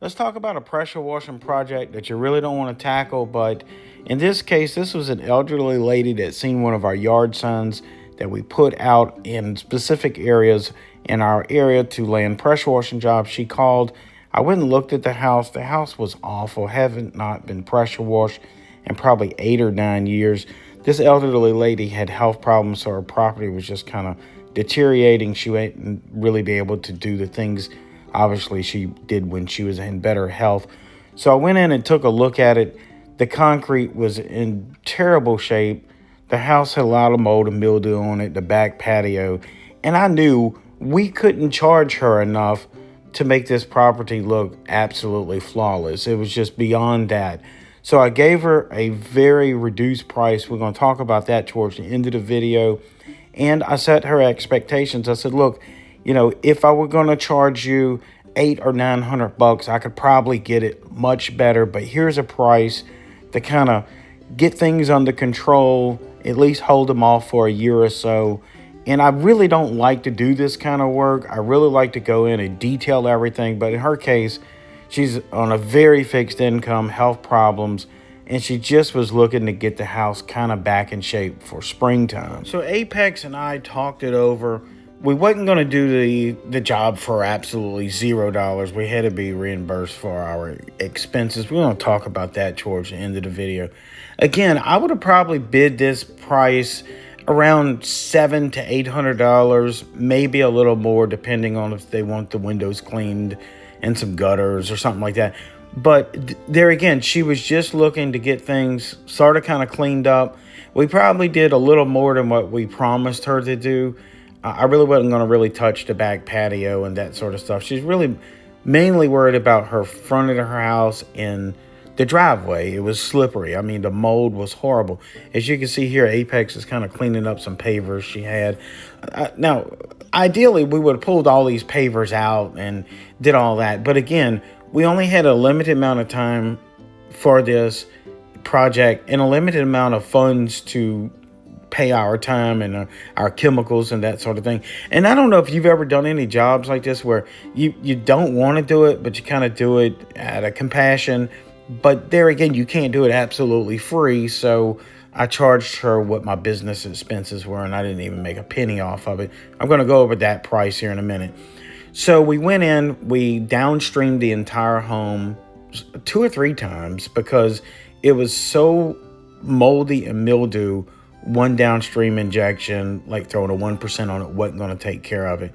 Let's talk about a pressure washing project that you really don't want to tackle, but in this case, this was an elderly lady that seen one of our yard signs that we put out in specific areas in our area to land pressure washing jobs. She called. I went and looked at the house. The house was awful. Haven't not been pressure washed in probably 8 or 9 years. This elderly lady had health problems, so her property was just kind of deteriorating. She wouldn't really be able to do the things obviously she did when she was in better health. So I went in and took a look at it. The concrete was in terrible shape. The house had a lot of mold and mildew on it, the back patio. And I knew we couldn't charge her enough to make this property look absolutely flawless. It was just beyond that. So I gave her a very reduced price. We're going to talk about that towards the end of the video. And I set her expectations. I said, look, if I were going to charge you $800 or $900, I could probably get it much better. But here's a price to kind of get things under control, at least hold them off for a year or so. And I really don't like to do this kind of work. I really like to go in and detail everything. But in her case, she's on a very fixed income, health problems, and she just was looking to get the house kind of back in shape for springtime. So Apex and I talked it over. We wasn't going to do the job for absolutely $0. We had to be reimbursed for our expenses. We're going to talk about that towards the end of the video. Again, I would have probably bid this price around $700 to $800, maybe a little more, depending on if they want the windows cleaned and some gutters or something like that. But there again, she was just looking to get things sort of kind of cleaned up. We probably did a little more than what we promised her to do. I really wasn't going to really touch the back patio and that sort of stuff. She's really mainly worried about her front of her house and the driveway. It was slippery. I mean, the mold was horrible. As you can see here, Apex is kind of cleaning up some pavers she had. Now, ideally, we would have pulled all these pavers out and did all that. But again, we only had a limited amount of time for this project and a limited amount of funds to pay our time and our chemicals and that sort of thing. And I don't know if you've ever done any jobs like this where you don't want to do it, but you kind of do it out of compassion. But there again, you can't do it absolutely free. So I charged her what my business expenses were, and I didn't even make a penny off of it. I'm going to go over that price here in a minute. So we went in, we downstreamed the entire home 2 or 3 times because it was so moldy and mildew. One downstream injection, like throwing a 1% on it, wasn't going to take care of it.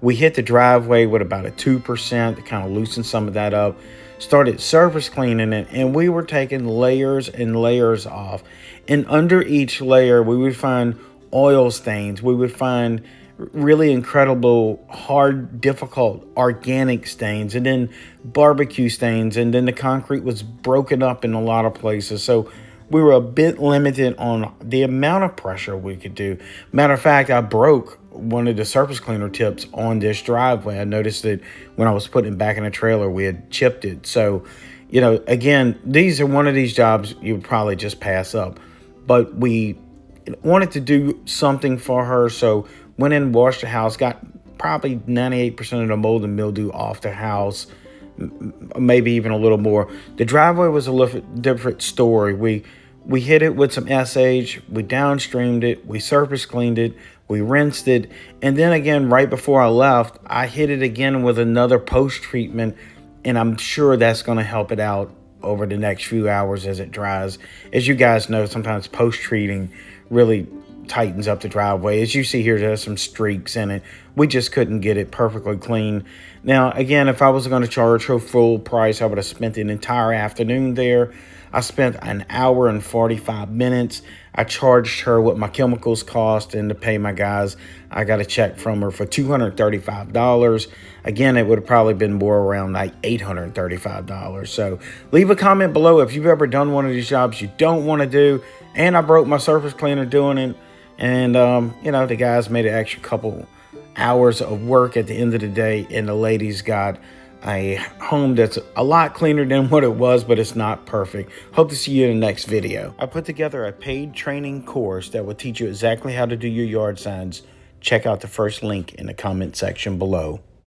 We hit the driveway with about a 2% to kind of loosen some of that up. Started surface cleaning it, and we were taking layers and layers off. And under each layer, we would find oil stains. We would find really incredible, hard, difficult organic stains, and then barbecue stains. And then the concrete was broken up in a lot of places. So we were a bit limited on the amount of pressure we could do. Matter of fact, I broke one of the surface cleaner tips on this driveway. I noticed that when I was putting it back in the trailer, we had chipped it. So, again, these are one of these jobs you would probably just pass up. But we wanted to do something for her, so went in and washed the house, got probably 98% of the mold and mildew off the house, maybe even a little more. The driveway was a little different story. We hit it with some SH, we downstreamed it, we surface cleaned it, we rinsed it, and then again, right before I left, I hit it again with another post-treatment, and I'm sure that's going to help it out over the next few hours as it dries. As you guys know, sometimes post-treating really tightens up the driveway. As you see here, there's some streaks in it. We just couldn't get it perfectly clean. Now, again, if I was going to charge her full price, I would have spent an entire afternoon there. I spent an hour and 45 minutes. I charged her what my chemicals cost, and to pay my guys, I got a check from her for $235. Again, it would have probably been more around like $835. So leave a comment below if you've ever done one of these jobs you don't want to do. And I broke my surface cleaner doing it. And, the guys made an extra couple hours of work at the end of the day, and the ladies got a home that's a lot cleaner than what it was, but it's not perfect. Hope to see you in the next video. I put together a paid training course that will teach you exactly how to do your yard signs. Check out the first link in the comment section below.